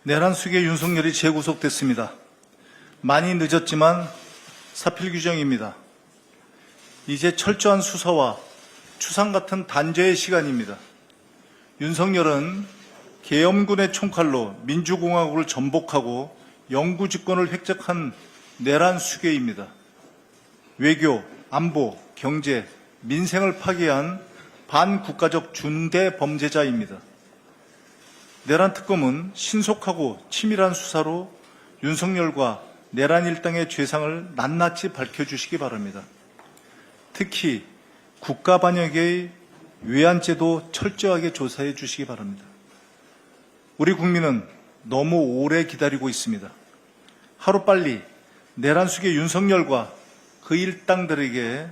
내란 수계 윤석열이 재구속됐습니다. 많이 늦었지만 사필 규정입니다. 이제 철저한 수사와 추상 같은 단죄의 시간입니다. 윤석열은 계엄군의 총칼로 민주공화국을 전복하고 영구집권을 획득한 내란 수괴입니다. 외교, 안보, 경제, 민생을 파괴한 반국가적 중대 범죄자입니다. 내란 특검은 신속하고 치밀한 수사로 윤석열과 내란 일당의 죄상을 낱낱이 밝혀주시기 바랍니다. 특히 국가 반역의 외환죄도 철저하게 조사해 주시기 바랍니다. 우리 국민은 너무 오래 기다리고 있습니다. 하루빨리 내란 수괴 윤석열과 그 일당들에게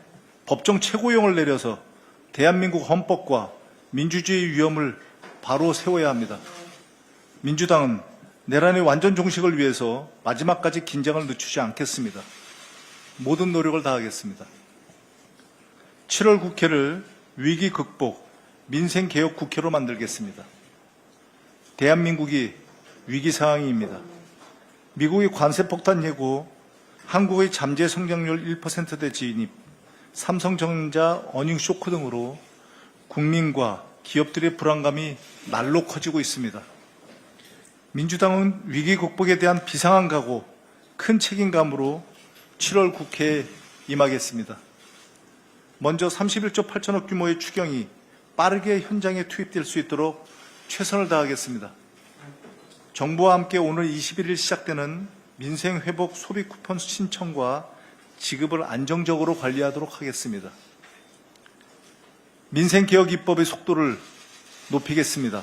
법정 최고형을 내려서 대한민국 헌법과 민주주의 위험을 바로 세워야 합니다. 민주당은 내란의 완전 종식을 위해서 마지막까지 긴장을 늦추지 않겠습니다. 모든 노력을 다하겠습니다. 7월 국회를 위기 극복, 민생 개혁 국회로 만들겠습니다. 대한민국이 위기 상황입니다. 미국의 관세 폭탄 예고, 한국의 잠재 성장률 1%대 진입, 삼성전자 어닝 쇼크 등으로 국민과 기업들의 불안감이 날로 커지고 있습니다. 민주당은 위기 극복에 대한 비상한 각오, 큰 책임감으로 7월 국회에 임하겠습니다. 먼저 31조 8천억 규모의 추경이 빠르게 현장에 투입될 수 있도록 최선을 다하겠습니다. 정부와 함께 오늘 21일 시작되는 민생회복 소비 쿠폰 신청과 지급을 안정적으로 관리하도록 하겠습니다. 민생개혁 입법의 속도를 높이겠습니다.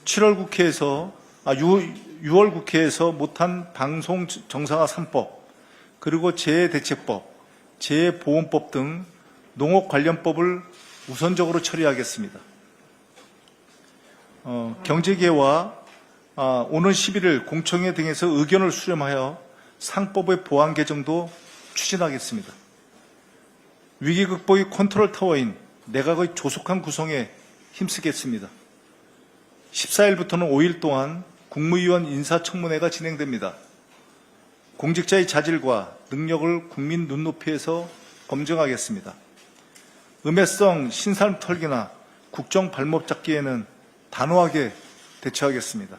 6월 국회에서 못한 방송 정상화 3법, 그리고 재해대책법, 재해보험법 등 농업 관련법을 우선적으로 처리하겠습니다. 경제계와 오는 11일 공청회 등에서 의견을 수렴하여 상법의 보완 개정도 추진하겠습니다. 위기 극복의 컨트롤 타워인 내각의 조속한 구성에 힘쓰겠습니다. 14일부터는 5일 동안 국무위원 인사청문회가 진행됩니다. 공직자의 자질과 능력을 국민 눈높이에서 검증하겠습니다. 음해성 신상 털기나 국정 발목 잡기에는 단호하게 대처하겠습니다.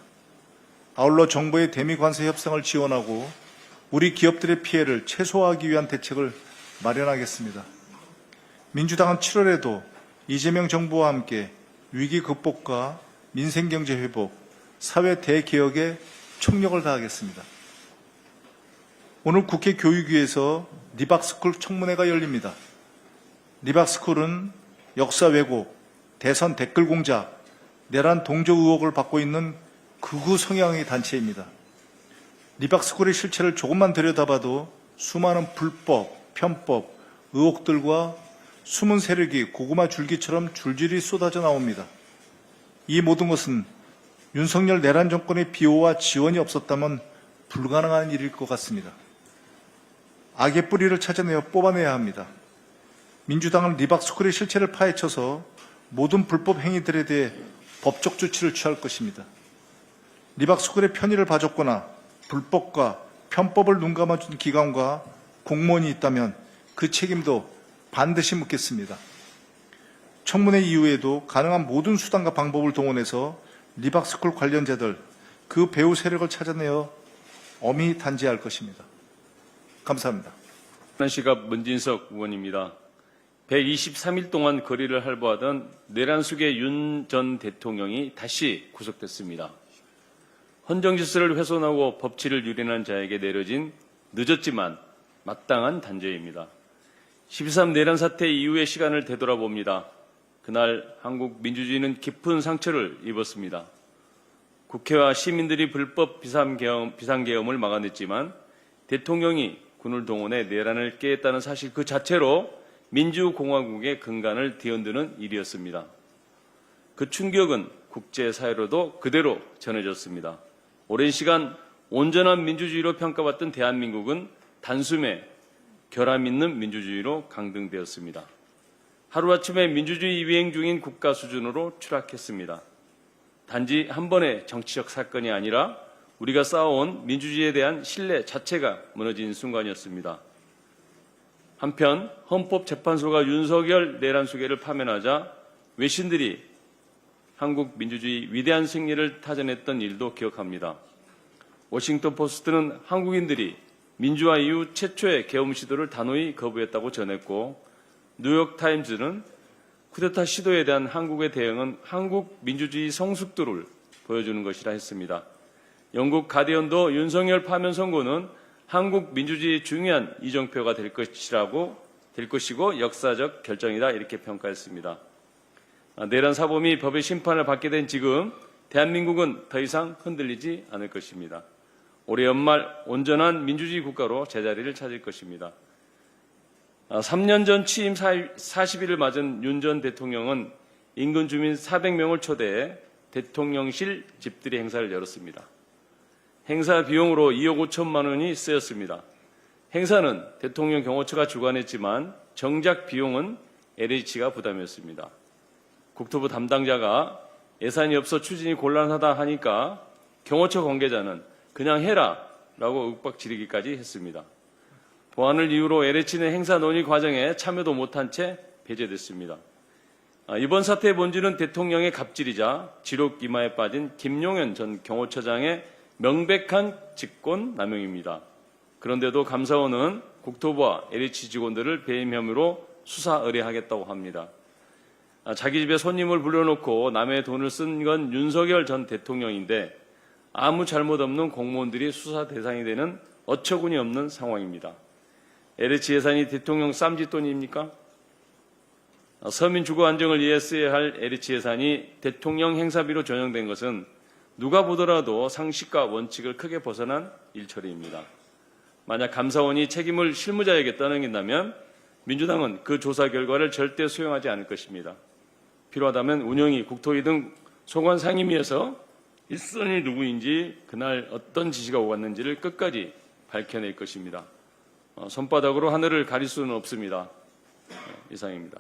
아울러 정부의 대미 관세 협상을 지원하고 우리 기업들의 피해를 최소화하기 위한 대책을 마련하겠습니다. 민주당은 7월에도 이재명 정부와 함께 위기 극복과 민생경제 회복, 사회 대개혁에 총력을 다하겠습니다. 오늘 국회 교육위에서 리박스쿨 청문회가 열립니다. 리박스쿨은 역사 왜곡, 대선 댓글 공작, 내란 동조 의혹을 받고 있는 극우 성향의 단체입니다. 리박스쿨의 실체를 조금만 들여다봐도 수많은 불법, 편법, 의혹들과 숨은 세력이 고구마 줄기처럼 줄줄이 쏟아져 나옵니다. 이 모든 것은 윤석열 내란 정권의 비호와 지원이 없었다면 불가능한 일일 것 같습니다. 악의 뿌리를 찾아내어 뽑아내야 합니다. 민주당은 리박스쿨의 실체를 파헤쳐서 모든 불법 행위들에 대해 법적 조치를 취할 것입니다. 리박스쿨의 편의를 봐줬거나 불법과 편법을 눈감아준 기관과 공무원이 있다면 그 책임도 반드시 묻겠습니다. 청문회 이후에도 가능한 모든 수단과 방법을 동원해서 리박스쿨 관련자들, 그 배후 세력을 찾아내어 엄히 단죄할 것입니다. 감사합니다. 시갑 문진석 의원입니다. 123일 동안 거리를 할보하던 내란 수괴 윤 전 대통령이 다시 구속됐습니다. 헌정 질서를 훼손하고 법치를 유린한 자에게 내려진 늦었지만 마땅한 단죄입니다. 12.3 내란 사태 이후의 시간을 되돌아봅니다. 그날 한국 민주주의는 깊은 상처를 입었습니다. 국회와 시민들이 불법 비상계엄을 막아냈지만 대통령이 군을 동원해 내란을 깨했다는 사실 그 자체로 민주공화국의 근간을 뒤흔드는 일이었습니다. 그 충격은 국제사회로도 그대로 전해졌습니다. 오랜 시간 온전한 민주주의로 평가받던 대한민국은 단숨에 결함 있는 민주주의로 강등되었습니다. 하루아침에 민주주의 유행 중인 국가 수준으로 추락했습니다. 단지 한 번의 정치적 사건이 아니라 우리가 쌓아온 민주주의에 대한 신뢰 자체가 무너진 순간이었습니다. 한편 헌법재판소가 윤석열 내란 수계를 파면하자 외신들이 한국 민주주의 위대한 승리를 타전했던 일도 기억합니다. 워싱턴 포스트는 한국인들이 민주화 이후 최초의 계엄 시도를 단호히 거부했다고 전했고, 뉴욕타임즈는 쿠데타 시도에 대한 한국의 대응은 한국 민주주의 성숙도를 보여주는 것이라 했습니다. 영국 가디언도 윤석열 파면 선고는 한국 민주주의의 중요한 이정표가 될 것이고 역사적 결정이다 이렇게 평가했습니다. 내란 사범이 법의 심판을 받게 된 지금 대한민국은 더 이상 흔들리지 않을 것입니다. 올해 연말 온전한 민주주의 국가로 제자리를 찾을 것입니다. 3년 전 취임 40일을 맞은 윤 전 대통령은 인근 주민 400명을 초대해 대통령실 집들이 행사를 열었습니다. 행사 비용으로 2억 5천만 원이 쓰였습니다. 행사는 대통령 경호처가 주관했지만 정작 비용은 LH가 부담했습니다. 국토부 담당자가 예산이 없어 추진이 곤란하다 하니까 경호처 관계자는 그냥 해라 라고 윽박지르기까지 했습니다. 보안을 이유로 LH는 행사 논의 과정에 참여도 못한 채 배제됐습니다. 이번 사태의 본질은 대통령의 갑질이자 지록 이마에 빠진 김용현 전 경호처장의 명백한 직권 남용입니다. 그런데도 감사원은 국토부와 LH 직원들을 배임 혐의로 수사 의뢰하겠다고 합니다. 자기 집에 손님을 불러놓고 남의 돈을 쓴 건 윤석열 전 대통령인데 아무 잘못 없는 공무원들이 수사 대상이 되는 어처구니 없는 상황입니다. LH 예산이 대통령 쌈짓돈입니까? 서민 주거 안정을 위해 써야 할 LH 예산이 대통령 행사비로 전용된 것은 누가 보더라도 상식과 원칙을 크게 벗어난 일처리입니다. 만약 감사원이 책임을 실무자에게 떠넘긴다면 민주당은 그 조사 결과를 절대 수용하지 않을 것입니다. 필요하다면 운영위, 국토위 등 소관 상임위에서 일선이 누구인지 그날 어떤 지시가 오갔는지를 끝까지 밝혀낼 것입니다. 손바닥으로 하늘을 가릴 수는 없습니다. 이상입니다.